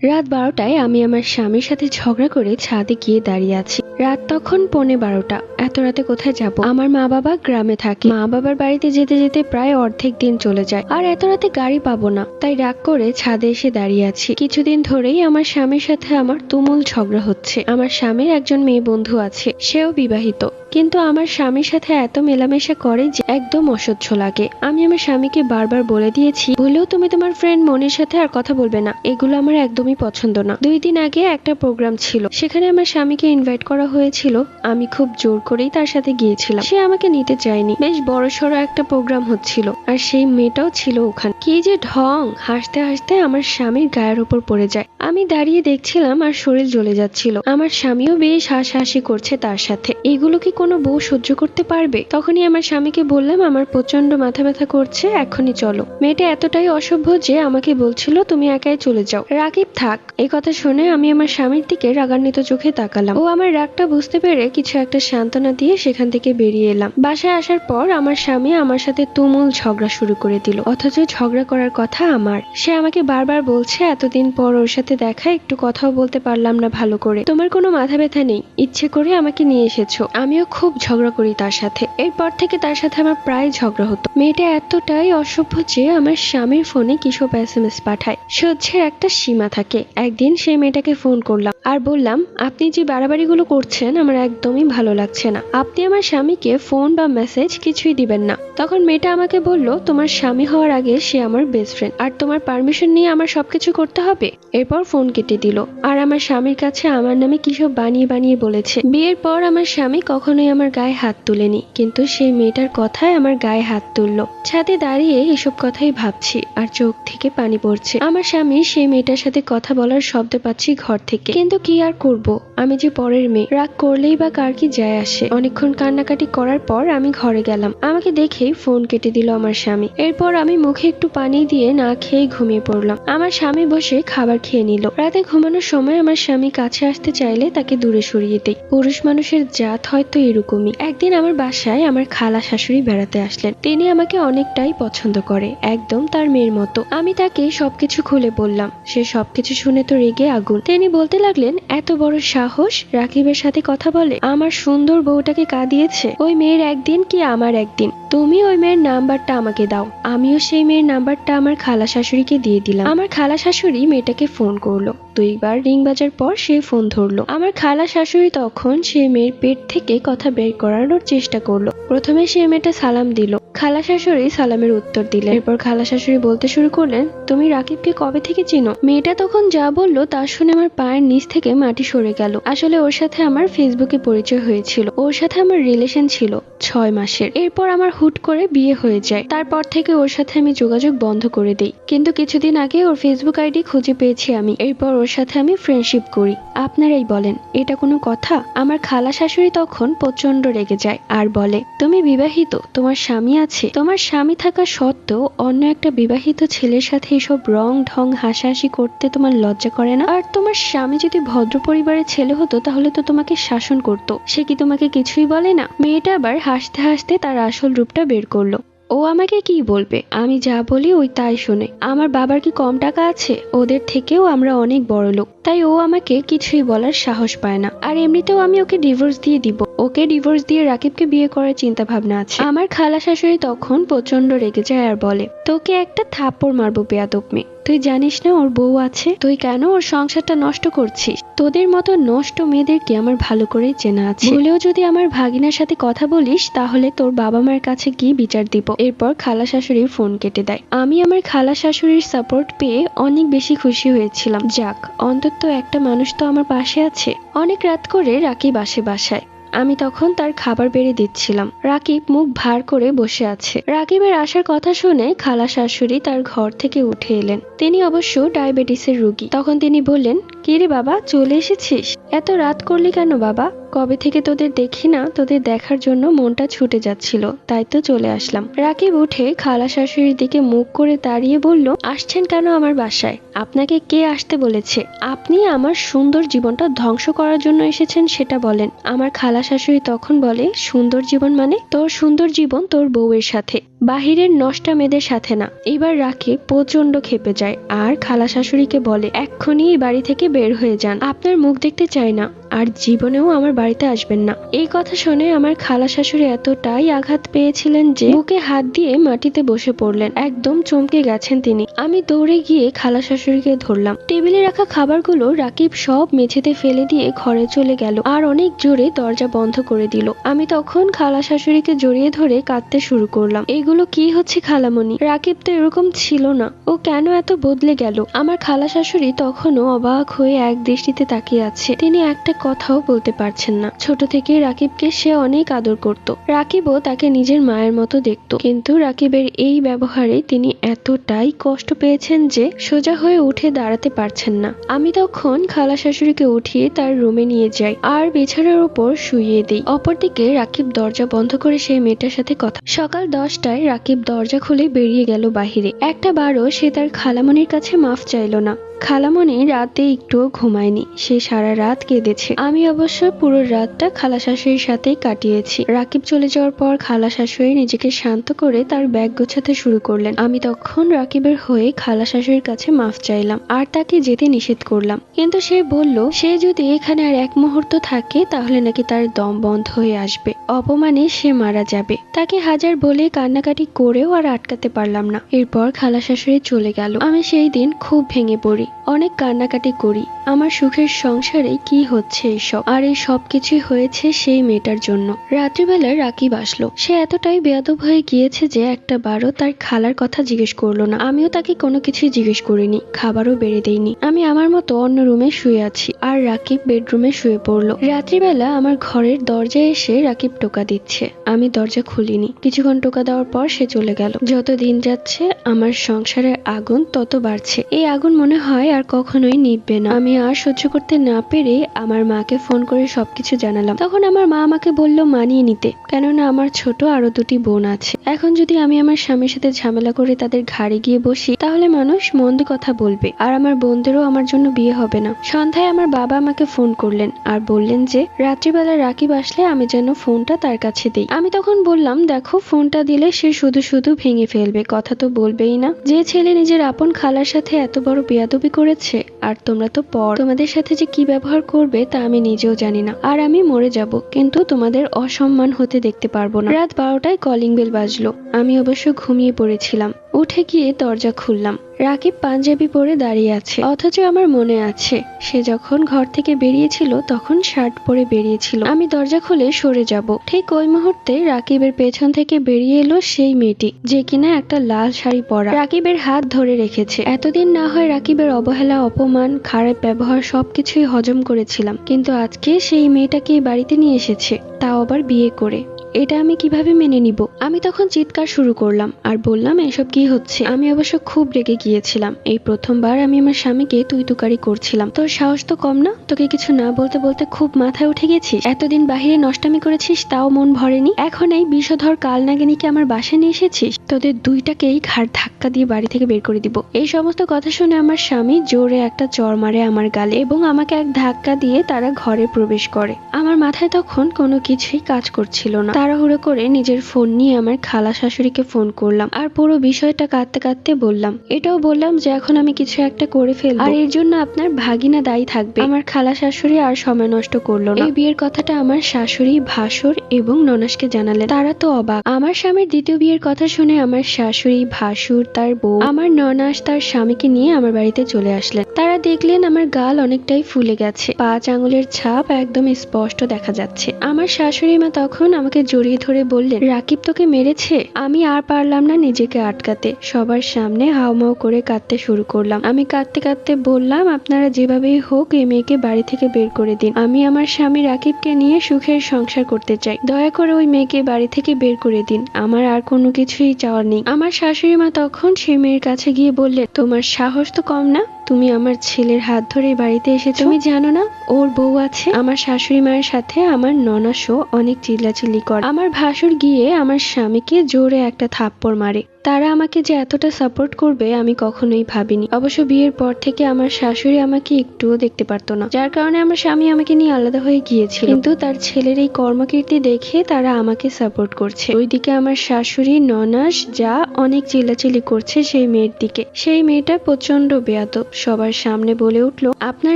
রাত 12টায় আমি আমার স্বামীর সাথে ঝগড়া করে ছাদে গিয়ে দাঁড়িয়ে আছি। রাত তখন 12:15। এত রাতে কোথায় যাব? আমার মা বাবা গ্রামে থাকে। মা বাবার বাড়িতে যেতে যেতে প্রায় অর্ধেক দিন চলে যায়, আর এত রাতে গাড়ি পাবো না, তাই রাগ করে ছাদে এসে দাঁড়িয়ে আছি। কিছুদিন ধরেই আমার স্বামীর সাথে আমার তুমুল ঝগড়া হচ্ছে। আমার স্বামীর একজন মেয়ে বন্ধু আছে, সেও বিবাহিত, কিন্তু আমার স্বামীর সাথে এত মেলামেশা করে যে একদম অসহ্য লাগে। আমি আমার স্বামীকে বারবার বলে দিয়েছি, বলেও তুমি তোমার ফ্রেন্ড মনির সাথে আর কথা বলবে না, এগুলো আমার একদমই পছন্দ না। 2 দিন আগে একটা প্রোগ্রাম ছিল, সেখানে আমার স্বামীকে ইনভাইট করা হয়েছিল। আমি খুব জোর করেই তার সাথে গিয়েছিলাম। সে আমাকে নিতে চায়নি। বেশ বড়সড় একটা প্রোগ্রাম হচ্ছিল, আর সেই মেয়েটাও ছিল ওখানে। কি যে ঢং! হাসতে হাসতে আমার স্বামীর গায়ের উপর পড়ে যায়। আমি দাঁড়িয়ে দেখছিলাম আর শরীর জ্বলে যাচ্ছিল। আমার স্বামীও বেশ হাসাহাসি করছে তার সাথে। এগুলো কি কোনো বউ সহ্য করতে পারবে? তখনই আমার স্বামীকে বললাম, আমার প্রচন্ড মাথা ব্যথা করছে, এখনই চলো। মেয়েটা এতটাই অসভ্য যে আমাকে বলছিল তুমি একাই চলে যাও, রাকিব থাক। এই কথা শুনে আমি আমার স্বামীর দিকে রাগান্বিত চোখে তাকালাম। ও আমার রাগটা বুঝতে পেরে কিছু একটা সান্ত্বনা দিয়ে সেখান থেকে বেরিয়ে এলাম। বাসায় আসার পর আমার স্বামী আমার সাথে তুমুল ঝগড়া শুরু করে দিল, অথচ ঝগড়া করার কথা আমার। সে আমাকে বারবার বলছে, এতদিন পর ওর সাথে দেখা, একটু কথাও বলতে পারলাম না ভালো করে। তোমার কোনো মাথা ব্যথা নেই, ইচ্ছে করে আমাকে নিয়ে এসেছো। আমিও খুব ঝগড়া করি তার সাথে। এরপর থেকে তার সাথে আমার প্রায় ঝগড়া হতো। মেয়েটা এতটাই অসভ্য যে আমার স্বামীর ফোনে কিসব SMS পাঠায়। সহ্যের একটা সীমা থাকে। একদিন সেই মেয়েটাকে ফোন করলাম আর বললাম, আপনি যে বাড়াবাড়িগুলো করছেন আমার একদমই ভালো লাগছে না। আপনি আমার স্বামীকে ফোন বা মেসেজ কিছুই দিবেন না। তখন মেয়েটা আমাকে বলল, তোমার স্বামী হওয়ার আগে সে আমার বেস্ট ফ্রেন্ড, আর তোমার পারমিশন নিয়ে আমার সবকিছু করতে হবে। এরপর ফোন কেটে দিল, আর আমার স্বামীর কাছে আমার নামে কিসব বানিয়ে বানিয়ে বলেছে। বিয়ের পর আমার স্বামী কখনোই আমার গায়ে হাত তুলেনি, কিন্তু সেই মেয়েটার কথায় আমার গায়ে হাত তুললো। ছাদে দাঁড়িয়ে এসব কথাই ভাবছি, আর চোখ থেকে পানি পড়ছে। আমার স্বামী সেই মেয়েটার সাথে কথা বলার শব্দ পাচ্ছি ঘর থেকে, কিন্তু কি আর করব, আমি যে পরের মেয়ে, রাগ করলেই বা কার কি যায় আসে। অনেকক্ষণ কান্নাকাটি করার পর আমি ঘরে গেলাম। আমাকে দেখেই ফোন কেটে দিল আমার স্বামী। এরপর আমি মুখে একটু পানি দিয়ে না খেয়ে ঘুমিয়ে পড়লাম। আমার স্বামী বসে খাবার খেয়ে নিল। রাতে ঘুমানোর সময় আমার স্বামী কাছে আসতে চাইলে তাকে দূরে সরিয়ে দেই। পুরুষ মানুষের জাত হয়তো এরকমই। একদিন আমার বাসায় আমার খালা শাশুড়ি বেড়াতে আসলেন। তিনি আমাকে অনেকটাই পছন্দ করে, একদম তার মেয়ের মতো। আমি তাকে সবকিছু খুলে বললাম। সে সবকিছু শুনে তো রেগে আগুন। তিনি বলতে লাগলেন, এত বড় সাহস, রাকিবের সাথে কথা বলে। আমার সুন্দর বউটাকে কাঁদিয়েছে। ওই মেয়ের একদিন কি আমার একদিন। তুমি ওই মেয়ের নাম্বারটা আমাকে দাও। আমিও সেই মেয়ের নাম্বারটা আমার খালা শাশুড়িকে দিয়ে দিলাম। আমার খালা শাশুড়ি মেয়েটাকে ফোন করলো। 2 বার রিং বাজার পর সে ফোন ধরলো। আমার খালা শাশুড়ি তখন সেই মেয়ের পেট থেকে কথা বের করানোর চেষ্টা করলো। প্রথমে সেই মেয়েটা সালাম দিল। খালা শাশুড়ি সালামের উত্তর দিলেন। এরপর খালা শাশুড়ি বলতে শুরু করলেন, তুমি রাকিবকে কবে থেকে চিনো? মেয়েটা তখন যা বললো তা শুনে আমার পায়ের নিচ থেকে মাটি সরে গেল। আসলে ওর সাথে আমার ফেসবুকে পরিচয় হয়েছিল। ওর সাথে আমার রিলেশন ছিল 6 মাসের। এরপর আমার হুট করে বিয়ে হয়ে যায়। তারপর থেকে ওর সাথে আমি যোগাযোগ বন্ধ করে দেই, কিন্তু কিছুদিন আগে ওর ফেসবুক আইডি খুঁজে পেয়েছি আমি। এরপর ওর সাথে আমি ফ্রেন্ডশিপ করি। আপনারাই বলেন, এটা কোনো কথা? আমার খালা শাশুড়ি তখন প্রচন্ড রেগে যায় আর বলে, তুমি বিবাহিত, তোমার স্বামী আছে। তোমার স্বামী থাকা সত্ত্বেও অন্য একটা বিবাহিত ছেলের সাথে এসব রং ঢং হাসাহাসি করতে তোমার লজ্জা করে না? আর তোমার স্বামী যদি ভদ্র পরিবারের ছেলে হতো তাহলে তো তোমাকে শাসন করতো। সে কি তোমাকে কিছুই বলে না? মেয়েটা আবার হাসতে হাসতে তার আসল রূপটা বের করলো। ও আমাকে কি বলবে? আমি যা বলি ওই তাই শোনে। আমার বাবার কি কম টাকা আছে? ওদের থেকেও আমরা অনেক বড় লোক, তাই ও আমাকে কিছুই বলার সাহস পায় না। আর এমনিতেও আমি ওকে ডিভোর্স দিয়ে দিব। ওকে ডিভোর্স দিয়ে রাকিবকে বিয়ে করার চিন্তা ভাবনা আছে। আমার খালা শাশুড়ি তখন প্রচন্ড রেগে যায় আর বলে, তোকে একটা থাপ্পড় মারবো বেয়াদব মেয়ে। তুই জানিস না ওর বউ আছে? তুই কেন ওর সংসারটা নষ্ট করছিস? তোদের মতো নষ্ট মেয়েদেরকে আমার ভালো করে চেনা আছে। ভুলেও যদি আমার ভাগিনার সাথে কথা বলিস তাহলে তোর বাবা মায়ের কাছে গিয়ে বিচার দিব। এরপর খালা শাশুড়ি ফোন কেটে দেয়। আমি আমার খালা শাশুড়ির সাপোর্ট পেয়ে অনেক বেশি খুশি হয়েছিলাম। যাক, অন্তত একটা মানুষ তো আমার পাশে আছে। অনেক রাত করে রাকিব আসে বাসায়। আমি তখন তার খাবার বেড়ে দিচ্ছিলাম। রাকিব মুখ ভার করে বসে আছে। রাকিবের আসার কথা শুনে খালা শাশুড়ি তার ঘর থেকে উঠে এলেন। তিনি অবশ্য ডায়াবেটিসের রোগী। তখন তিনি বললেন, কিরে বাবা, চলে এসেছিস? এত রাত করলি কেন বাবা? কবে থেকে তোদের দেখি না, তোদের দেখার জন্য মনটা ছুটে যাচ্ছিল, তাই তো চলে আসলাম। রাকিব উঠে খালা শাশুড়ির দিকে মুখ করে দাঁড়িয়ে বলল, আসছেন কেন আমার বাসায়? আপনাকে কে আসতে বলেছে? আপনি আমার সুন্দর জীবনটা ধ্বংস করার জন্য এসেছেন সেটা বলেন। আমার খালা শাশুড়ি তখন বলে, সুন্দর জীবন মানে? তোর সুন্দর জীবন তোর বউয়ের সাথে। বাহিরের নষ্টা মেয়েদের সাথে না। এবার রাকিব প্রচন্ড ক্ষেপে যায় আর খালা শাশুড়িকে বলে, এক্ষুনি এই বাড়ি থেকে বের হয়ে যান, আপনার মুখ দেখতে চাই না, আর জীবনেও আমার বাড়িতে আসবেন না। এই কথা শুনে আমার খালা শাশুড়ি এতটাই আঘাত পেয়েছিলেন যে বুকে হাত দিয়ে মাটিতে বসে পড়লেন, একদম চমকে গেছেন তিনি। আমি দৌড়ে গিয়ে খালা শাশুড়িকে ধরলাম। টেবিলে রাখা খাবারগুলো রাকিব সব মেঝেতে ফেলে দিয়ে ঘরে চলে গেল আর অনেক জোরে দরজা বন্ধ করে দিল। আমি তখন খালা শাশুড়িকে জড়িয়ে ধরে কাঁদতে শুরু করলাম। এগুলো কি হচ্ছে খালামণি? রাকিব তো এরকম ছিল না, ও কেন এত বদলে গেল? আমার খালা শাশুড়ি তখনও অবাক হয়ে এক দৃষ্টিতে তাকিয়ে আছে। তিনি একটা কথাও বলতে পারছেন না। ছোট থেকে রাকিবকে সে অনেক আদর করত, রাকিবও তাকে নিজের মায়ের মতো দেখত, কিন্তু রাকিবের এই ব্যবহারে তিনি এতটাই কষ্ট পেয়েছেন যে সোজা হয়ে উঠে দাঁড়াতে পারছেন না। আমি তখন খালা শাশুড়িকে উঠিয়ে তার রুমে নিয়ে যাই আর বিছানার উপর শুইয়ে দিই। অপরদিকে রাকিব দরজা বন্ধ করে সেই মেয়েটার সাথে কথা। সকাল 10টায় রাকিব দরজা খুলে বেরিয়ে গেল বাহিরে। একটা বারও সে তার খালামণির কাছে মাফ চাইল না। খালামণি রাতে একটুও ঘুমায়নি, সে সারা রাত কেঁদেছে। আমি অবশ্য পুরো রাতটা খালা শাশুড়ির সাথেই কাটিয়েছি। রাকিব চলে যাওয়ার পর খালা শাশুড়ি নিজেকে শান্ত করে তার ব্যাগ গোছাতে শুরু করলেন। আমি তখন রাকিবের হয়ে খালা শাশুড়ির কাছে মাফ চাইলাম আর তাকে যেতে নিষেধ করলাম, কিন্তু সে বলল সে যদি এখানে আর এক মুহূর্ত থাকে তাহলে নাকি তার দম বন্ধ হয়ে আসবে, অপমানে সে মারা যাবে। তাকে হাজার বলে কান্নাকাটি করেও আর আটকাতে পারলাম না। এরপর খালা শাশুড়ি চলে গেল। আমি সেই দিন খুব ভেঙে পড়ি, অনেক কান্নাকাটি করি। আমার সুখের সংসারে কি হচ্ছে এসব? আর এই সব কিছুই হয়েছে সেই মেয়েটার জন্য। রাত্রিবেলা রাকিব আসলো। সে এতটাই বেয়াদব হয়ে গিয়েছে যে একটা বারও তার খালার কথা জিজ্ঞেস করলো না। আমিও তাকে কোনো কিছুই জিজ্ঞেস করিনি, খাবারও বেড়ে দেইনি। আমি আমার মতো অন্য রুমে শুয়ে আছি আর রাকিব বেডরুমে শুয়ে পড়লো। রাত্রিবেলা আমার ঘরের দরজায় এসে রাকিব টোকা দিচ্ছে, আমি দরজা খুলিনি। কিছুক্ষণ টোকা দেওয়ার পর সে চলে গেল। যত দিন যাচ্ছে আমার সংসারের আগুন তত বাড়ছে। এই আগুন মনে হয় আর কখনোই নিভবে না। আমি আর সহ্য করতে না পেরে আমার মাকে ফোন করে সবকিছু জানালাম। তখন আমার মা আমাকে বলল মানিয়ে নিতে, কেননা আমার ছোট আরো 2টি বোন আছে। এখন যদি আমি আমার স্বামীর সাথে ঝামেলা করে তাদের ঘাড়ে গিয়ে বসি তাহলে মানুষ মন্দ কথা বলবে, আর আমার বোনদেরও আমার জন্য বিয়ে হবে না। সন্ধ্যায় আমার বাবা আমাকে ফোন করলেন আর বললেন যে রাত্রিবেলা রাকিব আসলে আমি যেন ফোনটা তার কাছে দিই। আমি তখন বললাম, দেখো ফোনটা দিলে সে শুধু শুধু ভেঙে ফেলবে, কথা তো বলবেই না। যে ছেলে নিজের আপন খালার সাথে এত বড় বেয়াদবি করেছে, আর তোমরা তো পর, তোমাদের সাথে যে কি ব্যবহার করবে তা আমি নিজেও জানি না। আর আমি মরে যাব, কিন্তু তোমাদের অসম্মান হতে দেখতে পারবো না। রাত 12টায় কলিং বেল বাজলো। আমি অবশ্য ঘুমিয়ে পড়েছিলাম। উঠে গিয়ে দরজা খুললাম। রাকিব পাঞ্জাবি পরে দাঁড়িয়ে আছে, অথচ আমার মনে আছে সে যখন ঘর থেকে বেরিয়েছিল তখন শার্ট পরে বেরিয়েছিল। আমি দরজা খুলে সরে যাব, ঠিক ওই মুহূর্তে রাকিবের পেছন থেকে বেরিয়ে এলো সেই মেয়েটি, যে কিনা একটা লাল শাড়ি পরা। রাকিবের হাত ধরে রেখেছে। এতদিন না হয় রাকিবের অবহেলা, অপমান, খারাপ ব্যবহার সবকিছুই হজম করেছিলাম, কিন্তু আজকে সেই মেয়েটাকে বাড়িতে নিয়ে এসেছে, তাও আবার বিয়ে করে। এটা আমি কিভাবে মেনে নিব? আমি তখন চিৎকার শুরু করলাম আর বললাম, এসব কি হচ্ছে? আমি অবশ্য খুব রেগে গিয়েছিলাম। এই প্রথমবার আমি আমার স্বামীকে তুই তুকারি করছিলাম। তোর সাহস তো কম না? তোকে কিছু না বলতে বলতে খুব মাথায় উঠে গেছিস। এতদিন বাহিরে নষ্টামি করেছিস, তাও মন ভরেনি। এখন এই বিষধর কালনাগিনীকে আমার বাসায় নিয়ে এসেছিস। তোদের দুইটাকেই ঘাড় ধাক্কা দিয়ে বাড়ি থেকে বের করে দিব। এই সমস্ত কথা শুনে আমার স্বামী জোরে একটা চড় মারে আমার গালে এবং আমাকে এক ধাক্কা দিয়ে তারা ঘরে প্রবেশ করে। আমার মাথায় তখন কোনো কিছুই কাজ করছিল না। তাড়াহুড়ো করে নিজের ফোন নিয়ে আমার খালা শাশুড়িকে ফোন করলাম আর পুরো বিষয়টা কাঁদতে কাঁদতে বললাম। এটাও বললাম যে এখন আমি কিছু একটা করে ফেলবো আর এর জন্য আপনার ভাগিনা দায়ী থাকবে। আমার খালা শাশুড়ি আর সময় নষ্ট করলো না। এই বিয়ের কথাটা আমার শাশুড়ি, ভাসুর এবং ননাসকে জানালেন। তারা তো অবাক। আমার স্বামীর দ্বিতীয় বিয়ের কথা শুনে আমার শাশুড়ি, ভাসুর, তার বউ, আমার ননাস তার স্বামীকে নিয়ে আমার বাড়িতে চলে আসলেন। তারা দেখলেন আমার গাল অনেকটাই ফুলে গেছে, 5 আঙুলের ছাপ একদম স্পষ্ট দেখা যাচ্ছে। আমার শাশুড়ি মা তখন আমাকে জড়িয়ে ধরে বললেন, রাকিব তোকে মেরেছে। আমি আর পারলাম না নিজেকে আটকাতে, সবার সামনে হাউমাউ করে কাঁদতে শুরু করলাম। আমি কাঁদতে কাঁদতে বললাম, আপনারা যেভাবেই হোক এই মেয়েকে বাড়ি থেকে বের করে দিন। আমি আমার স্বামী রাকিবকে নিয়ে সুখের সংসার করতে চাই। দয়া করে ওই মেয়েকে বাড়ি থেকে বের করে দিন। আমার আর কোনো কিছুই চাওয়ার নেই। আমার শাশুড়ি মা তখন সেই মেয়ের কাছে গিয়ে বললেন, তোমার সাহস তো কম না? তুমি আমার ছেলের হাত ধরে বাড়িতে এসেছো, তুমি জানো না ওর বউ আছে? আমার শাশুড়ি মায়ের সাথে আমার ননাসও অনেক চিল্লাচিল্লি করে। আমার ভাসুর গিয়ে আমার স্বামীকে জোরে একটা থাপ্পড় মারে। তারা আমাকে যে এতটা সাপোর্ট করবে আমি কখনোই ভাবিনি। অবশ্য বিয়ের পর থেকে আমার শাশুড়ি আমাকে একটুও দেখতে পারতো না, যার কারণে আমার স্বামী আমাকে নিয়ে আলাদা হয়ে গিয়েছিল। কিন্তু তার ছেলের এই কর্মকীর্তি দেখে তারা আমাকে সাপোর্ট করছে। ওইদিকে আমার শাশুড়ি ননাস যা অনেক চিল্লাচিল্লি করছে সেই মেয়ের দিকে। সেই মেয়েটা প্রচন্ড বেয়াদব, সবার সামনে বলে উঠলো, আপনার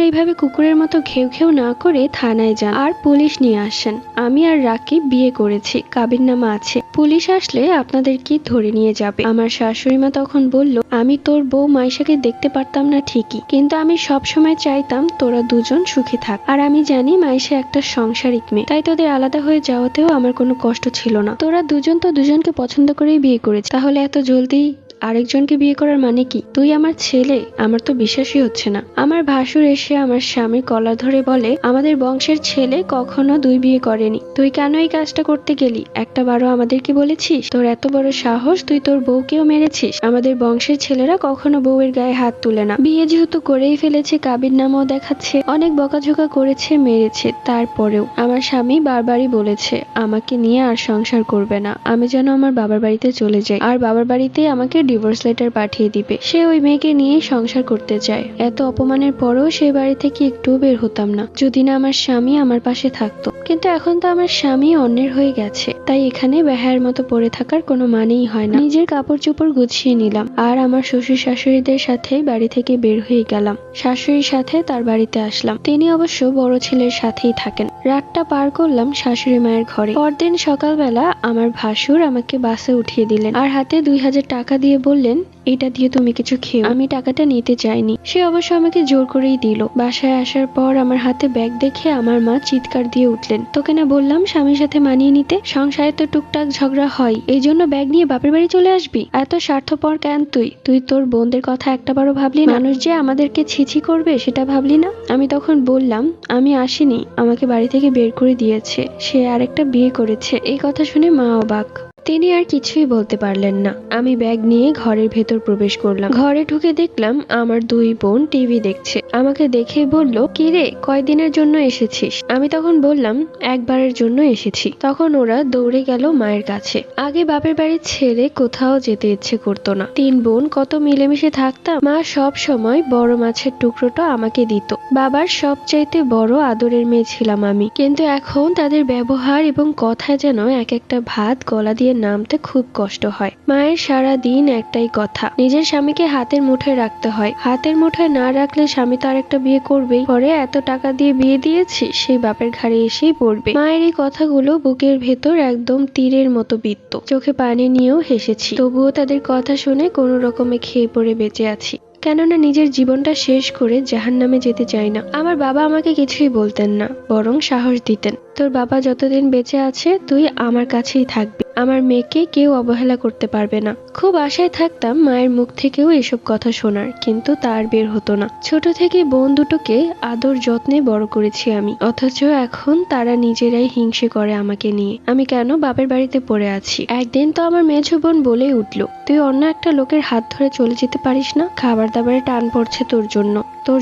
এইভাবে কুকুরের মতো ঘেউ ঘেউ না করে থানায় যান আর পুলিশ নিয়ে আসেন। আমি আর রাকিব বিয়ে করেছি, কাবিননামা আছে, পুলিশ আসলে আপনাদের কি ধরে নিয়ে যাবে। আমার শাশুড়ি মা তখন বলল, আমি তোর বউ মাইশাকে দেখতে পারতাম না ঠিকই, কিন্তু আমি সব সময় চাইতাম তোরা দুজন সুখী থাক। আর আমি জানি মাইশা একটা সংসারিক মেয়ে, তাই তোদের আলাদা হয়ে যাওয়াতেও আমার কোনো কষ্ট ছিল না। তোরা দুজন তো দুজনকে পছন্দ করেই বিয়ে করেছিস, তাহলে এত জলদি আরেকজনকে বিয়ে করার মানে কি? তুই আমার ছেলে, আমার তো বিশ্বাসই হচ্ছে না। আমার ভাসুর এসে আমার স্বামীর কলার ধরে বলে, আমাদের বংশের ছেলে কখনো দুই বিয়ে করেনি, তুই কেন এই কাজটা করতে গেলি? একটা বারও আমাদেরকে বলেছিস? তোর এত বড় সাহস, তুই তোর বউকেও মেরেছিস? আমাদের বংশের ছেলেরা কখনো বউয়ের গায়ে হাত তুলে না। বিয়ে যেহেতু করেই ফেলেছে, কাবিননামাও দেখাচ্ছে, অনেক বকাঝোকা করেছে, মেরেছে, তারপরেও আমার স্বামী বারবারই বলেছে আমাকে নিয়ে আর সংসার করবে না, আমি যেন আমার বাবার বাড়িতে চলে যাই, আর বাবার বাড়িতে আমাকে ডিভোর্স লেটার পাঠিয়ে দিবে। সে ওই মেয়েকে নিয়ে সংসার করতে চায়। এত অপমানের পরেও সেই বাড়ি থেকে একটুও বের হতাম না, যদি না আমার স্বামী আমার পাশে থাকতো। কিন্তু এখন তো আমার স্বামী অন্যের হয়ে গেছে, তাই এখানে বেহায়ের মতো পড়ে থাকার কোনো মানেই হয় না। নিজের কাপড় চোপড় গুছিয়ে নিলাম আর আমার শ্বশুর শাশুড়িদের সাথে বাড়ি থেকে বের হয়ে গেলাম। শাশুড়ির সাথে তার বাড়িতে আসলাম, তিনি অবশ্য বড় ছেলের সাথেই থাকেন। রাতটা পার করলাম শাশুড়ি মায়ের ঘরে। পরদিন সকালবেলা আমার ভাসুর আমাকে বাসে উঠিয়ে দিলেন আর হাতে 2000 টাকা দিয়ে বললেন, এটা দিয়ে তুমি কিছু খেও। আমি টাকাটা নিতে চাইনি, সে অবশ্য আমাকে জোর করেই দিল। বাসায় আসার পর আমার হাতে ব্যাগ দেখে আমার মা চিৎকার দিয়ে উঠলেন, তোকে না বললাম স্বামীর সাথে মানিয়ে নিতে? সংসারে তো টুকটাক ঝগড়া হয়, এই জন্য ব্যাগ নিয়ে বাপের বাড়ি চলে আসবি? এত স্বার্থপর কেন তুই? তুই তোর বোনদের কথা একটাবারও ভাবলি না? মানুষ যে আমাদেরকে ছিছি করবে সেটা ভাবলি না? আমি তখন বললাম, আমি আসিনি, আমাকে বাড়ি থেকে বের করে দিয়েছে, সে আরেকটা বিয়ে করেছে। এই কথা শুনে মা অবাক, তিনি আর কিছুই বলতে পারলেন না। আমি ব্যাগ নিয়ে ঘরের ভেতর প্রবেশ করলাম। ঘরে ঢুকে দেখলাম আমার দুই বোন টিভি দেখছে। আমাকে দেখে বলল, কি রে, কয়দিনের জন্য এসেছিস? আমি তখন বললাম, একবারের জন্য এসেছি। তখন ওরা দৌড়ে গেল মায়ের কাছে। আগে বাপের বাড়ি ছেড়ে কোথাও যেতে ইচ্ছে করতো না। তিন বোন কত মিলেমিশে থাকতাম। মা সব সময় বড় মাছের টুকরোটা আমাকে দিত। বাবার সবচাইতে বড় আদরের মেয়ে ছিলাম আমি। কিন্তু এখন তাদের ব্যবহার এবং কথায় যেন এক একটা ভাত গলা দিয়ে নামতে খুব কষ্ট হয়। মায়ের সারা দিন একটাই কথা, নিজের স্বামীকে হাতের মুঠোয় রাখতে হয়। হাতের মুঠোয় না রাখলে স্বামী তো আরেকটা বিয়ে করবেই। পরে এত টাকা দিয়ে বিয়ে দিয়েছি, সেই বাপের ঘাড়ে এসেই পড়বে। মায়ের এই কথাগুলো বুকের ভেতর একদম তীরের মতো বিদ্ধ। চোখে পানি নিয়েও হেসেছি, তবুও তাদের কথা শুনে কোনো রকমে খেয়ে পড়ে বেঁচে আছি। কেননা নিজের জীবনটা শেষ করে জাহান্নামে যেতে চাই না। আমার বাবা আমাকে কিছুই বলতেন না, বরং সাহস দিতেন, তোর বাবা যতদিন বেঁচে আছে তুই আমার কাছেই থাকবি, আমার মেয়েকে কেউ অবহেলা করতে পারবে না। খুব আশায় থাকতাম মায়ের মুখ থেকেও এসব কথা শোনার, কিন্তু তার বের হতো না। ছোট থেকে বোন দুটোকে আদর যত্নে বড় করেছি আমি, অথচ এখন তারা নিজেরাই হিংসে করে আমাকে নিয়ে। আমি কেন বাপের বাড়িতে পড়ে আছি? একদিন তো আমার মেঝো বোন বলেই উঠলো, তুই অন্য একটা লোকের হাত ধরে চলে যেতে পারিস না? খাবার দাবারে টান পড়ছে তোর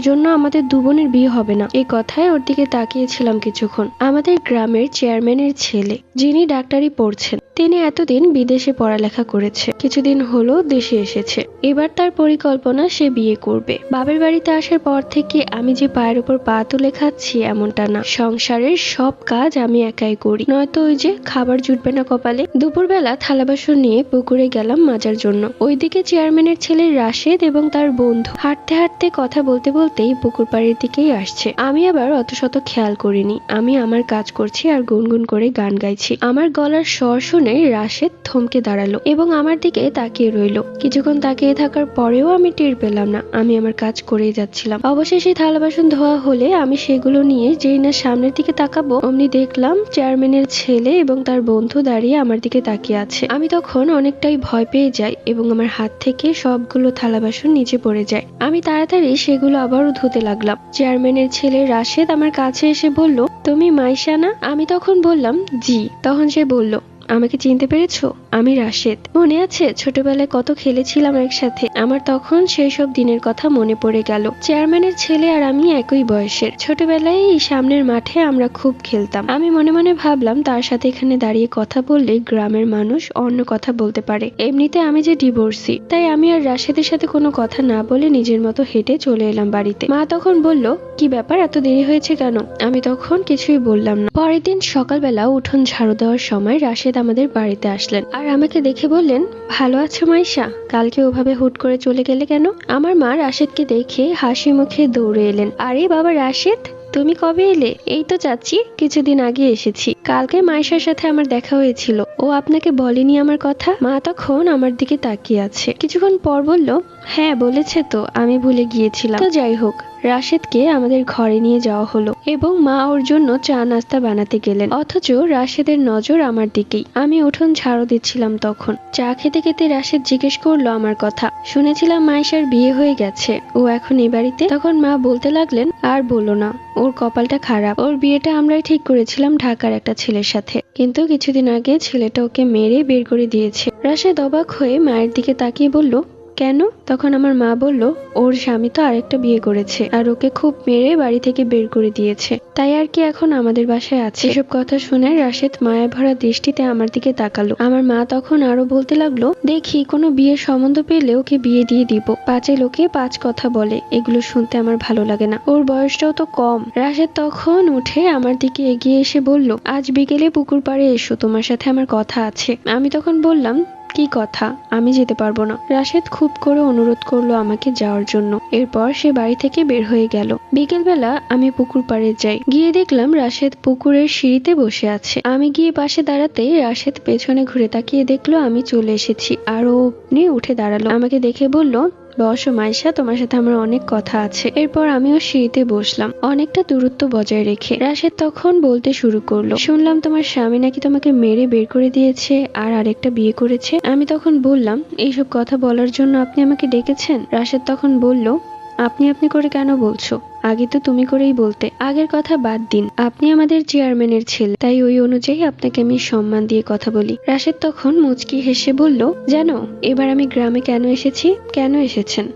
জন্য আমাদের দু বোনের বিয়ে হবে না। এই কথায় ওর দিকে তাকিয়েছিলাম কিছুক্ষণ। আমাদের গ্রামের চেয়ারম্যানের ছেলে, যিনি ডাক্তারি পড়ছেন, তিনি এতদিন বিদেশে পড়ালেখা করেছে, কিছুদিন হলো দেশে এসেছে। এবার তার পরিকল্পনা সে বিয়ে করবে। বাপের বাড়িতে আসার পর থেকে আমি যে পায়ের উপর পা তুলে খাচ্ছি এমনটা না, সংসারের সব কাজ আমি একাই করি, নয়তো ওই যে খাবার জুটবে না কপালে। দুপুরবেলা থালা বাসন নিয়ে পুকুরে গেলাম মাজার জন্য। ওইদিকে চেয়ারম্যানের ছেলে রাশেদ এবং তার বন্ধু হাঁটতে হাঁটতে কথা বলতে বলতেই পুকুর পাড়ের দিকেই আসছে। আমি আবার অত শত খেয়াল করিনি, আমি আমার কাজ করছি আর গুনগুন করে গান গাইছি। আমার গলার স্বর শুনে রাশেদ থমকে দাঁড়ালো এবং আমার দিকে তাকিয়ে রইল। কিছুক্ষণ তাকিয়ে থাকার পরেও আমি টের পেলাম না, আমি আমার কাজ করেই যাচ্ছিলাম। অবশেষে থালা বাসন ধোয়া হলে আমি সেগুলো নিয়ে যেই না সামনের দিকে তাকাবো, অমনি দেখলাম চেয়ারম্যানের ছেলে এবং তার বন্ধু দাঁড়িয়ে আমার দিকে তাকিয়ে আছে। আমি তখন অনেকটাই ভয় পেয়ে যাই এবং আমার হাত থেকে সবগুলো থালা বাসন নিচে পড়ে যায়। আমি তাড়াতাড়ি সেগুলো আবারও ধুতে লাগলাম। চেয়ারম্যানের ছেলে রাশেদ আমার কাছে এসে বলল, তুমি মাইশা না? আমি তখন বললাম, জি। তখন সে বলল, আমাকে চিনতে পেরেছো? আমি রাশেদ। মনে আছে ছোটবেলায় কত খেলেছিলাম একসাথে? আমার তখন সেই সব দিনের কথা মনে পড়ে গেল। চেয়ারম্যানের ছেলে আর আমি একই বয়সের। ছোটবেলায় এই সামনের মাঠে আমরা খুব খেলতাম। আমি মনে মনে ভাবলাম তার সাথে এখানে দাঁড়িয়ে কথা বললে গ্রামের মানুষ অন্য কথা বলতে পারে। এমনিতে আমি যে ডিভোর্সি, তাই আমি আর রাশেদের সাথে কোনো কথা না বলে নিজের মতো হেঁটে চলে এলাম বাড়িতে। মা তখন বলল, কি ব্যাপার, এত দেরি হয়েছে কেন? আমি তখন কিছুই বললাম না। পরের দিন সকালবেলা উঠোন ঝাড়ু দেওয়ার সময় রাশেদ আমাদের বাড়িতে আসলেন আর আমাকে দেখে বললেন, ভালো আছো মাইশা? কালকে ওভাবে হুট করে চলে গেলে কেন? আমার মা রাশেদকে দেখে হাসি মুখে দৌড়ে এলেন। আরে বাবা রাশেদ, তুমি কবে এলে? এই তো চাচ্ছি কিছুদিন আগে এসেছি। কালকে মাইশার সাথে আমার দেখা হয়েছিল। ও আপনাকে বলেনি আমার কথা? মা তখন আমার দিকে তাকিয়ে আছে। কিছুক্ষণ পর বলল, হ্যাঁ বলেছে তো, আমি ভুলে গিয়েছিলাম। তো যাই হোক, রাশেদকে আমাদের ঘরে নিয়ে যাওয়া হলো এবং মা ওর জন্য চা নাস্তা বানাতে গেলেন। অথচ রাশেদের নজর আমার দিকেই। আমি উঠোন ঝাড়ু দিচ্ছিলাম তখন। চা খেতে খেতে রাশেদ জিজ্ঞেস করলো আমার কথা। শুনেছিলাম মাইশার বিয়ে হয়ে গেছে, ও এখন এ বাড়িতে। তখন মা বলতে লাগলেন, আর বলো না, ওর কপালটা খারাপ। ওর বিয়েটা আমরাই ঠিক করেছিলাম ঢাকার একটা ছেলের সাথে, কিন্তু কিছুদিন আগে ছেলেটা ওকে মেরে বের করে দিয়েছে। রাশেদ অবাক হয়ে মায়ের দিকে তাকিয়ে বলল, কেন? তখন আমার মা বলল, ওর স্বামী তো আরেকটা বিয়ে করেছে আর ওকে খুব মেরে বাড়ি থেকে বের করে দিয়েছে, তাই আর কি এখন আমাদের বাসায় আছে। এসব কথা শুনে রাশেদ মায়া ভরা দৃষ্টিতে আমার দিকে তাকালো। আমার মা তখন আরো বলতে লাগলো, দেখি কোনো বিয়ের সম্বন্ধ পেলে ওকে বিয়ে দিয়ে দিব। পাঁচে লোকে পাঁচ কথা বলে, এগুলো শুনতে আমার ভালো লাগে না। ওর বয়সটাও তো কম। রাশেদ তখন উঠে আমার দিকে এগিয়ে এসে বলল, আজ বিকেলে পুকুর পাড়ে এসো, তোমার সাথে আমার কথা আছে। আমি তখন বললাম, কি কথা? আমি যেতে পারবো না। রাশেদ খুব করে অনুরোধ করলো আমাকে যাওয়ার জন্য। এরপর সে বাড়ি থেকে বের হয়ে গেল। বিকেলবেলা আমি পুকুর পাড়ে যাই। গিয়ে দেখলাম রাশেদ পুকুরের সিঁড়িতে বসে আছে। আমি গিয়ে পাশে দাঁড়াতে রাশেদ পেছনে ঘুরে তাকিয়ে দেখলো আমি চলে এসেছি আর ও উঠে দাঁড়ালো। আমাকে দেখে বলল, বসো মাইশা, তোমার সাথে আমার অনেক কথা আছে। এরপর আমিও সিঁড়িতে বসলাম, অনেকটা দূরত্ব বজায় রেখে। রাশেদ তখন বলতে শুরু করলো, শুনলাম তোমার স্বামী নাকি তোমাকে মেরে বের করে দিয়েছে আর আরেকটা বিয়ে করেছে। আমি তখন বললাম, এইসব কথা বলার জন্য আপনি আমাকে ডেকেছেন? রাশেদ তখন বলল, আপনি আপনি করে কেন বলছো? আগে তো তুমি করেই বলতে। আগের কথা বাদ দিন, আপনি আমাদের চেয়ারম্যানের ছেলে, তাই ওই অনুযায়ী আপনাকে আমি সম্মান দিয়ে কথা বলি। রাশেদ তখন মুচকি হেসে বলল, জানো এবার আমি গ্রামে কেন এসেছি? কেন এসেছেন?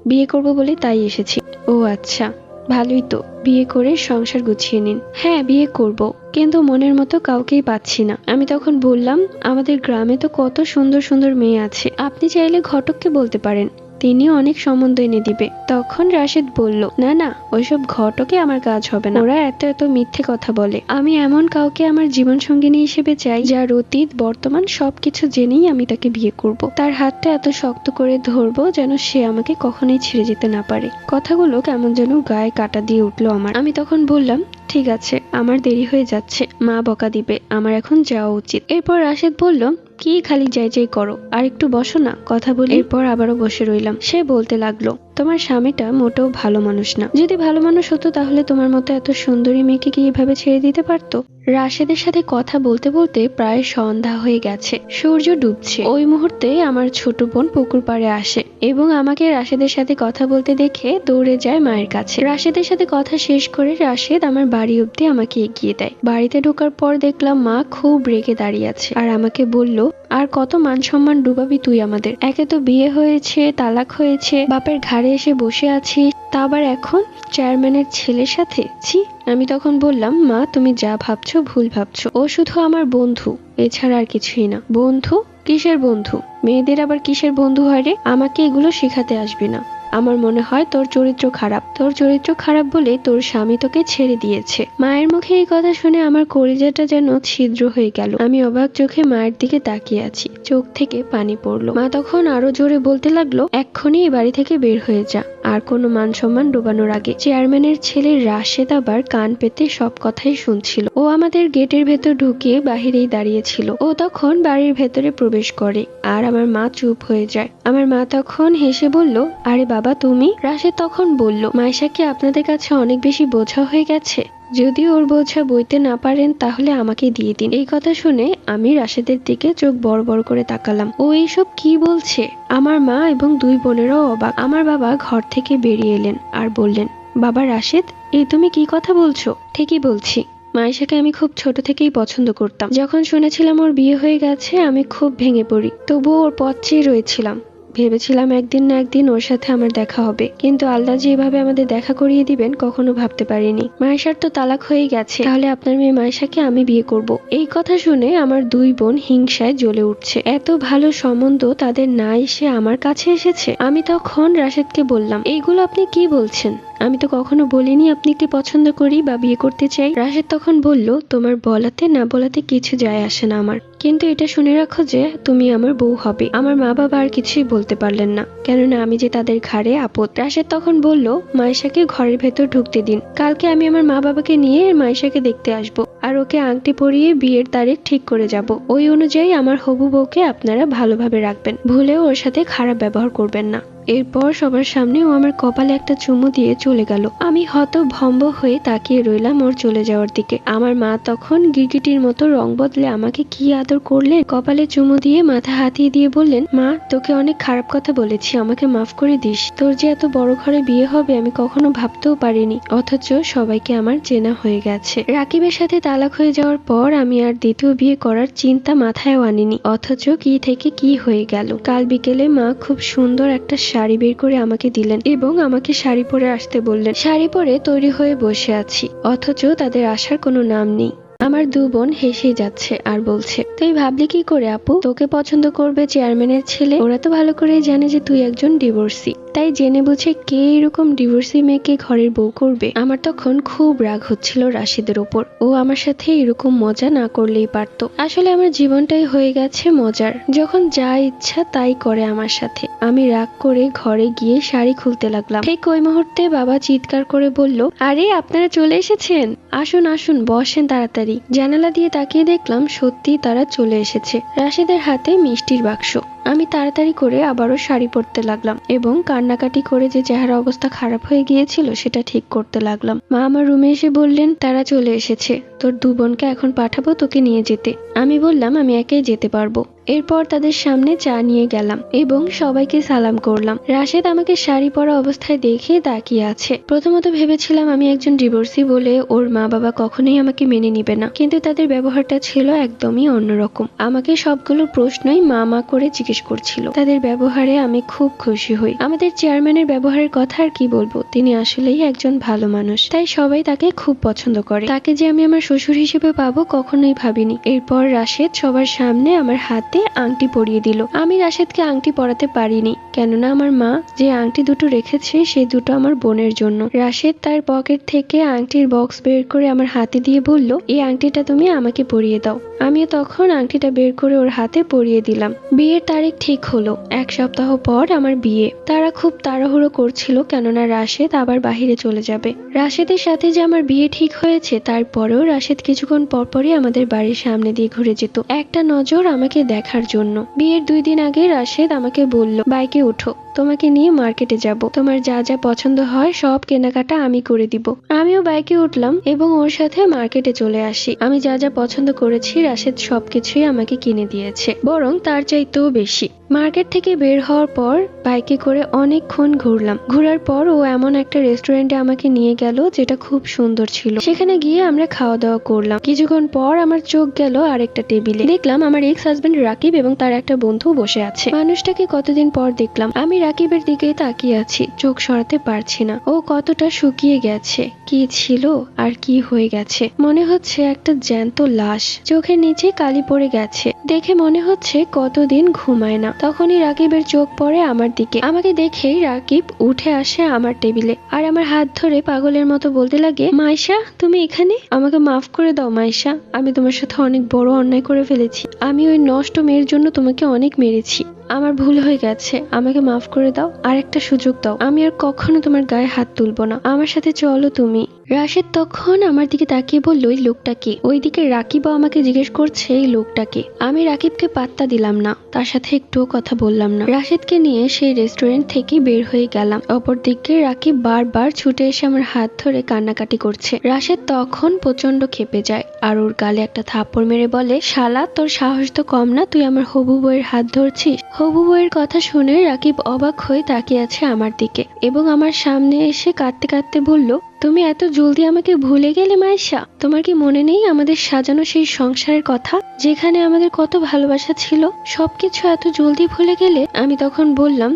বিয়ে করব বলে তাই এসেছি। ও আচ্ছা, ভালোই তো, বিয়ে করে সংসার গুছিয়ে নিন। হ্যাঁ বিয়ে করব, কিন্তু মনের মতো কাউকেই পাচ্ছি না। আমি তখন বললাম, আমাদের গ্রামে তো কত সুন্দর সুন্দর মেয়ে আছে, আপনি চাইলে ঘটককে বলতে পারেন, তিনিও অনেক সম্বন্ধ এনে দিবে। তখন রাশেদ বলল, না না, ওইসব ঘটকে আমার কাজ হবে না, ওরা এত এত মিথ্যে কথা বলে। আমি এমন কাউকে আমার জীবন সঙ্গিনী হিসেবে চাই, যার অতীত বর্তমান সবকিছু জেনেই আমি তাকে বিয়ে করব। তার হাতটা এত শক্ত করে ধরবো যেন সে আমাকে কখনোই ছেড়ে যেতে না পারে। কথাগুলো কেমন যেন গায়ে কাটা দিয়ে উঠলো আমার। আমি তখন বললাম, ঠিক আছে, আমার দেরি হয়ে যাচ্ছে, মা বকা দিবে, আমার এখন যাওয়া উচিত। এরপর রাশেদ বলল, কি খালি যাই যাই করো, আর একটু বসো না, কথা বলি। এরপর আবারও বসে রইলাম। সে বলতে লাগলো, তোমার স্বামীটা মোটেও ভালো মানুষ না। যদি ভালো মানুষ হতো তাহলে তোমার মতো এত সুন্দরী মেয়েকে কি এভাবে ছেড়ে দিতে পারতো? রাশেদের সাথে কথা বলতে বলতে প্রায় সন্ধ্যা হয়ে গেছে, সূর্য ডুবছে। ওই মুহূর্তে আমার ছোট বোন পুকুর পাড়ে আসে এবং আমাকে রাশেদের সাথে কথা বলতে দেখে দৌড়ে যায় মায়ের কাছে। রাশেদের সাথে কথা শেষ করে রাশেদ আমার বাড়ি অব্দি আমাকে এগিয়ে দেয়। বাড়িতে ঢোকার পর দেখলাম মা খুব রেগে দাঁড়িয়ে আছে আর আমাকে বলল, আর কত মান সম্মান ডুবাবি তুই আমাদের? একে তো বিয়ে হয়েছে, তালাক হয়েছে, বাপের ঘাড়ে এসে বসে আছিস, তা আবার এখন চেয়ারম্যানের ছেলের সাথে? ছি। আমি তখন বললাম, মা তুমি যা ভাবছো ভুল ভাবছো, ও শুধু আমার বন্ধু, এছাড়া আর কিছুই না। বন্ধু? কিসের বন্ধু? মেয়েদের আবার কিসের বন্ধু হয় রে? আমাকে এগুলো শেখাতে আসবি না। আমার মনে হয় তোর চরিত্র খারাপ। তোর চরিত্র খারাপ বলে তোর স্বামী তোকে ছেড়ে দিয়েছে। মায়ের মুখে এই কথা শুনে আমার কলিজাটা যেন ছিদ্র হয়ে গেল। আমি অবাক চোখে মায়ের দিকে তাকিয়ে আছি, চোখ থেকে পানি পড়লো। মা তখন আরো জোরে বলতে লাগলো, এক্ষুনি এই বাড়ি থেকে বের হয়ে যা, আর কোনো মান সম্মান ডোবানোর আগে। চেয়ারম্যানের ছেলে রাশেদ আবার কান পেতে সব কথাই শুনছিল। ও আমাদের গেটের ভেতর ঢুকিয়ে বাহিরেই দাঁড়িয়েছিল। ও তখন বাড়ির ভেতরে প্রবেশ করে আর আমার মা চুপ হয়ে যায়। আমার মা তখন হেসে বলল, আরে বাবা তুমি? রাশেদ তখন বলল, মাইশা কি আপনাদের কাছে অনেক বেশি বোঝা হয়ে গেছে? যদি ওর বোঝা বইতে না পারেন তাহলে আমাকে দিয়ে দিন। এই কথা শুনে আমি রাশেদের দিকে চোখ বড় বড় করে তাকালাম। ও এইসব কি বলছে? আমার মা এবং দুই বোনেরাও অবাক। আমার বাবা ঘর থেকে বেরিয়ে এলেন আর বললেন, বাবা রাশেদ, এই তুমি কি কথা বলছো? ঠিকই বলছি, মাইশাকে আমি খুব ছোট থেকেই পছন্দ করতাম। যখন শুনেছিলাম ওর বিয়ে হয়ে গেছে আমি খুব ভেঙে পড়ি, তবুও ওর পথ চেয়ে রয়েছিলাম। ভেবেছিলাম একদিন না একদিন ওর সাথে আমার দেখা হবে, কিন্তু আল্লাহ যে এভাবে আমাদের দেখা করিয়ে দিবেন কখনো ভাবতে পারিনি। মায়েশার তো তালাক হয়ে গেছে, তাহলে আপনার মেয়ে মায়েশাকে আমি বিয়ে করব। এই কথা শুনে আমার দুই বোন হিংসায় জ্বলে উঠছে। এত ভালো সম্বন্ধ তাদের না এসে আমার কাছে এসেছে। আমি তখন রাশেদকে বললাম, এইগুলো আপনি কি বলছেন? আমি তো কখনো বলিনি আপনি কি পছন্দ করি বা বিয়ে করতে চাই। রাশেদ তখন বলল, তোমার বলাতে না বলাতে কিছু যায় আসে না আমার, কিন্তু এটা শুনে রাখো যে তুমি আমার বউ হবে। আমার মা বাবা আর কিছুই বলতে পারলেন না, কেননা আমি যে তাদের ঘাড়ে আপদ। রাশেদ তখন বলল, মায়েশাকে ঘরের ভেতর ঢুকতে দিন, কালকে আমি আমার মা বাবাকে নিয়ে মায়েশাকে দেখতে আসবো, আর ওকে আংটি পরিয়ে বিয়ের তারিখ ঠিক করে যাব। ওই অনুযায়ী আমার হবু বউকে আপনারা ভালোভাবে রাখবেন, ভুলেও ওর সাথে খারাপ ব্যবহার করবেন না। এরপর সবার সামনে ও আমার কপালে একটা চুমু দিয়ে চলে গেল। আমি হতভম্ব হয়ে তাকিয়ে রইলাম ওর চলে যাওয়ার দিকে। আমার মা তখন গিরগিটির মতো রং বদলে আমাকে কি আদর করলেন, কপালে চুমু দিয়ে মাথা হাতিয়ে দিয়ে বললেন, মা তোকে অনেক খারাপ কথা বলেছি, আমাকে মাফ করে দিস। তোর যে এত বড় ঘরে বিয়ে হবে আমি কখনো ভাবতেও পারিনি, অথচ সবাইকে আমার চেনা হয়ে গেছে। রাকিবের সাথে তালাক হয়ে যাওয়ার পর আমি আর দ্বিতীয় বিয়ে করার চিন্তা মাথায়ও আনিনি, অথচ কি থেকে কি হয়ে গেল। কাল বিকেলে মা খুব সুন্দর একটা শাড়ি বের করে আমাকে দিলেন এবং আমাকে শাড়ি পরে আসতে বললেন। শাড়ি পরে তৈরি হয়ে বসে আছি, অথচ তাদের আসার কোনো নাম নেই। আমার দু বোন হেসে যাচ্ছে আর বলছে, তুই ভাবলি কি করে আপু তোকে পছন্দ করবে চেয়ারম্যানের ছেলে? ওরা তো ভালো করেই জানে যে তুই একজন ডিভোর্সি, তাই জেনে বুঝে কে এরকম ডিভোর্সি মেয়েকে ঘরের বউ করবে। আমার তখন খুব রাগ হচ্ছিল রাশিদের ওপর। ও আমার সাথে এরকম মজা না করলেই পারতো। আসলে আমার জীবনটাই হয়ে গেছে মজার, যখন যা ইচ্ছা তাই করে আমার সাথে। আমি রাগ করে ঘরে গিয়ে শাড়ি খুলতে লাগলাম। ঠিক ওই মুহূর্তে বাবা চিৎকার করে বলল, আরে আপনারা চলে এসেছেন, আসুন আসুন বসেন তাড়াতাড়ি। জানালা দিয়ে তাকিয়ে দেখলাম সত্যি তারা চলে এসেছে। রাশিদের হাতে মিষ্টির বাক্স। আমি তাড়াতাড়ি করে আবারও শাড়ি পরতে লাগলাম এবং কান্নাকাটি করে যে চেহারা অবস্থা খারাপ হয়ে গিয়েছিল সেটা ঠিক করতে লাগলাম। মা আমার রুমে এসে বললেন, তারা চলে এসেছে, তোর দু বোনকে এখন পাঠাবো তোকে নিয়ে যেতে। আমি বললাম আমি একাই যেতে পারবো। এরপর তাদের সামনে চা নিয়ে গেলাম এবং সবাইকে সালাম করলাম। রাশেদ আমাকে শাড়ি পরা অবস্থায় দেখে তাকিয়ে আছে। প্রথমত ভেবেছিলাম আমি একজন ডিভোর্সি বলে ওর মা বাবা কখনোই আমাকে মেনে নিবে না, কিন্তু তাদের ব্যবহারটা ছিল একদমই অন্যরকম। আমাকে সবগুলো প্রশ্নই মা মা করে জিজ্ঞেস করছিল। তাদের ব্যবহারে আমি খুব খুশি হই। আমাদের চেয়ারম্যানের ব্যবহারের কথা আর কি বলবো, তিনি আসলেই একজন ভালো মানুষ, তাই সবাই তাকে খুব পছন্দ করে। তাকে যে আমি আমার শ্বশুর হিসেবে পাবো কখনোই ভাবিনি। এরপর রাশেদ সবার সামনে আমার হাতে আংটি পরিয়ে দিল। আমি রাশেদকে আংটি পরাতে পারিনি, কেননা আমার মা যে আংটি দুটো রেখেছে সেই দুটো আমার বোনের জন্য। রাশেদ তার পকেট থেকে আংটির বক্স বের করে আমার হাতে দিয়ে বলল, এই আংটিটা তুমি আমাকে পরিয়ে দাও। আমিও তখন আংটিটা বের করে ওর হাতে পরিয়ে দিলাম। বিয়ের তারিখ ঠিক হলো। 1 সপ্তাহ পর আমার বিয়ে। তারা খুব তাড়াহুড়ো করছিল, কেননা রাশেদ আবার বাহিরে চলে যাবে। রাশেদের সাথে যে আমার বিয়ে ঠিক হয়েছে তারপরেও রাশেদ কিছুক্ষণ পরপরই আমাদের বাড়ির সামনে দিয়ে ঘুরে যেত, একটা নজর আমাকে দেখার জন্য। বিয়ের 2 দিন আগে রাশেদ আমাকে বলল, বাইকে উঠো, তোমাকে নিয়ে মার্কেটে যাব, তোমার যা যা পছন্দ হয় সব কেনাকাটা আমি করে দিব। আমিও বাইকে উঠলাম এবং ওর সাথে মার্কেটে চলে আসি। আমি যা যা পছন্দ করেছি রাশেদ সবকিছুই আমাকে কিনে দিয়েছে, বরং তার চাইতেও বেশি। মার্কেট থেকে বের হওয়ার পর বাইকে করে অনেকক্ষণ ঘুরলাম। ঘোরার পর ও এমন একটা রেস্টুরেন্টে আমাকে নিয়ে গেল যেটা খুব সুন্দর ছিল। সেখানে গিয়ে আমরা খাওয়া দাওয়া করলাম। কিছুক্ষণ পর আমার চোখ গেল আরেকটা টেবিলে। দেখলাম আমার এক্স হাজবেন্ড রাকিব এবং তার একটা বন্ধু বসে আছে। মানুষটাকে কতদিন পর দেখলাম। আমি রাকিবের দিকে তাকিয়ে আছি, চোখ সরাতে পারছি না। ও কতটা শুকিয়ে গেছে, কি ছিল আর কি হয়ে গেছে, মনে হচ্ছে একটা জ্যান্ত লাশ। চোখের নিচে কালি পড়ে গেছে, দেখে মনে হচ্ছে কতদিন ঘুমায় না। তখনই রাকিবের চোখ পড়ে আমার দিকে। আমাকে দেখেই রাকিব উঠে আসে আমার টেবিলে আর আমার হাত ধরে পাগলের মতো বলতে লাগে, মাইশা তুমি এখানে? আমাকে মাফ করে দাও মাইশা, আমি তোমার সাথে অনেক বড় অন্যায় করে ফেলেছি। আমি ওই নষ্ট মেয়ের জন্য তোমাকে অনেক মেরেছি। আমার ভুল হয়ে গেছে, আমাকে মাফ করে দাও, আর একটা সুযোগ দাও। আমি আর কখনো তোমার গায়ে হাত তুলবো না, আমার সাথে চলো তুমি। রাশেদ তখন আমার দিকে তাকিয়ে বলল, ওই লোকটাকে? ওইদিকে রাকিবও আমাকে জিজ্ঞেস করছে এই লোকটাকে। আমি রাকিবকে পাত্তা দিলাম না, তার সাথে একটুও কথা বললাম না। রাশেদকে নিয়ে সেই রেস্টুরেন্ট থেকে বের হয়ে গেলাম। অপরদিকে রাকিব বারবার ছুটে এসে আমার হাত ধরে কান্নাকাটি করছে। রাশেদ তখন প্রচন্ড ক্ষেপে যায় আর ওর গালে একটা থাপ্পড় মেরে বলে, শালা তোর সাহস তো কম না, তুই আমার হবু বউয়ের হাত ধরছিস? হবু বউয়ের কথা শুনে রাকিব অবাক হয়ে তাকিয়ে আছে আমার দিকে এবং আমার সামনে এসে কাঁদতে কাঁদতে বলল, তুমি এত জলদি আমাকে ভুলে গেলে মাইশা? তোমার কি মনে নেই আমাদের সাজানো সেই সংসারের কথা, যেখানে আমাদের কত ভালোবাসা ছিল? সবকিছু এত জলদি ভুলে গেলে? আমি তখন বললাম,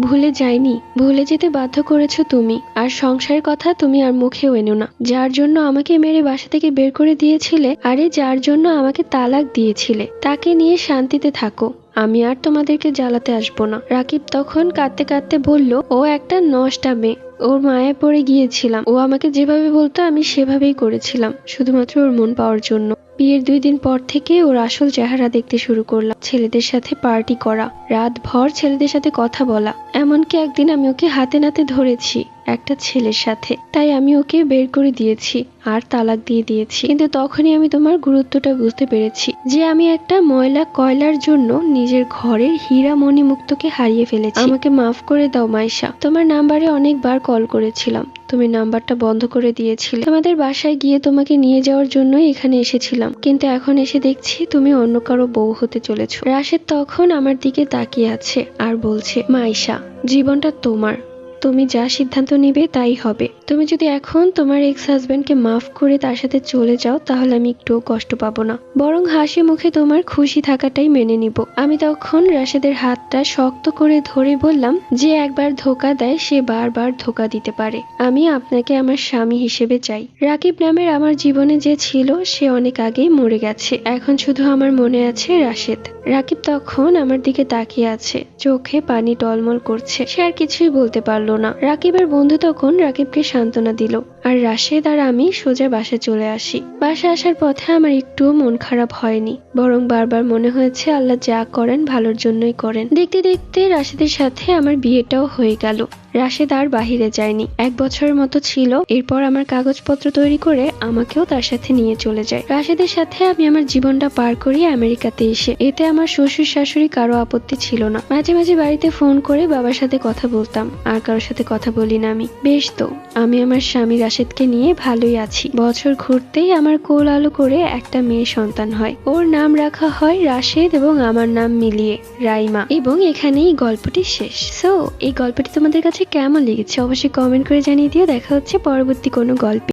ভুলে যাইনি, ভুলে যেতে বাধ্য করেছো তুমি। আর সংসারের কথা তুমি আর মুখেও এনো না। যার জন্য আমাকে মেরে বাসা থেকে বের করে দিয়েছিলে, আরে যার জন্য আমাকে তালাক দিয়েছিলে, তাকে নিয়ে শান্তিতে থাকো। আমি আর তোমাদেরকে জ্বালাতে আসবো না। রাকিব তখন কাঁদতে কাঁদতে বলল, ও একটা নষ্টা মেয়ে, ওর মায়ায় পড়ে গিয়েছিলাম। ও আমাকে যেভাবে বলতো আমি সেভাবেই করেছিলাম, শুধুমাত্র ওর মন পাওয়ার জন্য। বিয়ের 2 দিন পর থেকে ওর আসল চেহারা দেখতে শুরু করলাম। ছেলেদের সাথে পার্টি করা, রাত ভর ছেলেদের সাথে কথা বলা, এমনকি একদিন আমি ওকে হাতে নাতে ধরেছি একটা ছেলের সাথে। তাই আমি ওকে বের করে দিয়েছি আর তালাক দিয়ে দিয়েছি। কিন্তু তখনই আমি তোমার গুরুত্বটা বুঝতে পেরেছি, যে আমি একটা ময়লা কয়লার জন্য নিজের ঘরের হীরা মণি মুক্তকে হারিয়ে ফেলেছি। আমাকে মাফ করে দাও মাইশা। তোমার নাম্বারে অনেকবার কল করেছিলাম, তুমি নাম্বারটা বন্ধ করে দিয়েছিলে। তোমাদের বাসায় গিয়ে তোমাকে নিয়ে যাওয়ার জন্যই এখানে এসেছিলাম, কিন্তু এখন এসে দেখছি তুমি অন্য কারো বউ হতে চলেছো। রাশেদ তখন আমার দিকে তাকিয়ে আছে আর বলছে, মাইশা, জীবনটা তোমার, তুমি যা সিদ্ধান্ত নিবে তাই হবে। তুমি যদি এখন তোমার এক্স হাজবেন্ডকে মাফ করে তার সাথে চলে যাও, তাহলে আমি একটুও কষ্ট পাবো না, বরং হাসি মুখে তোমার খুশি থাকাটাই মেনে নিব। আমি তখন রাশেদের হাতটা শক্ত করে ধরে বললাম, যে একবার ধোকা দেয় সে বারবার ধোকা দিতে পারে। আমি আপনাকে আমার স্বামী হিসেবে চাই। রাকিব নামের আমার জীবনে যে ছিল সে অনেক আগেই মরে গেছে, এখন শুধু আমার মনে আছে রাশেদ। রাকিব তখন আমার দিকে তাকিয়ে আছে, চোখে পানি টলমল করছে। সে আর কিছুই বলতে পারলো না। রাকিবের বন্ধু তখন রাকিবকে সান্ত্বনা দিল, আর রাশেদ আর আমি সোজা বাসায় চলে আসি। বাসায় আসার পথে আমার একটুও মন খারাপ হয়নি, বরং বারবার মনে হয়েছে আল্লাহ যা করেন ভালোর জন্যই করেন। দেখতে দেখতে রাশেদের সাথে আমার বিয়েটাও হয়ে গেল। রাশেদ আর বাহিরে যায়নি, 1 বছরের মতো ছিল। এরপর আমার কাগজপত্র তৈরি করে আমাকেও তার সাথে নিয়ে চলে যায়। রাশেদের সাথে আমি আমার জীবনটা পার করি আমেরিকাতে এসে। এতে আমার শ্বশুর শাশুড়ি কারো আপত্তি ছিল না। মাঝে মাঝে বাড়িতে ফোন করে বাবার সাথে কথা বলতাম, আর কারোর সাথে কথা বলি না আমি। বেশ তো, আমি আমার স্বামী রাশেদকে নিয়ে ভালোই আছি। বছর ঘুরতেই আমার কোল আলো করে একটা মেয়ে সন্তান হয়। ওর নাম রাখা হয় রাশেদ এবং আমার নাম মিলিয়ে রাইমা। এবং এখানেই গল্পটি শেষ। সো এই গল্পটি তোমাদের কাছে কেমন লেগেছে অবশ্যই কমেন্ট করে জানিয়ে দিও। দেখা হচ্ছে পরবর্তী কোনো গল্পে।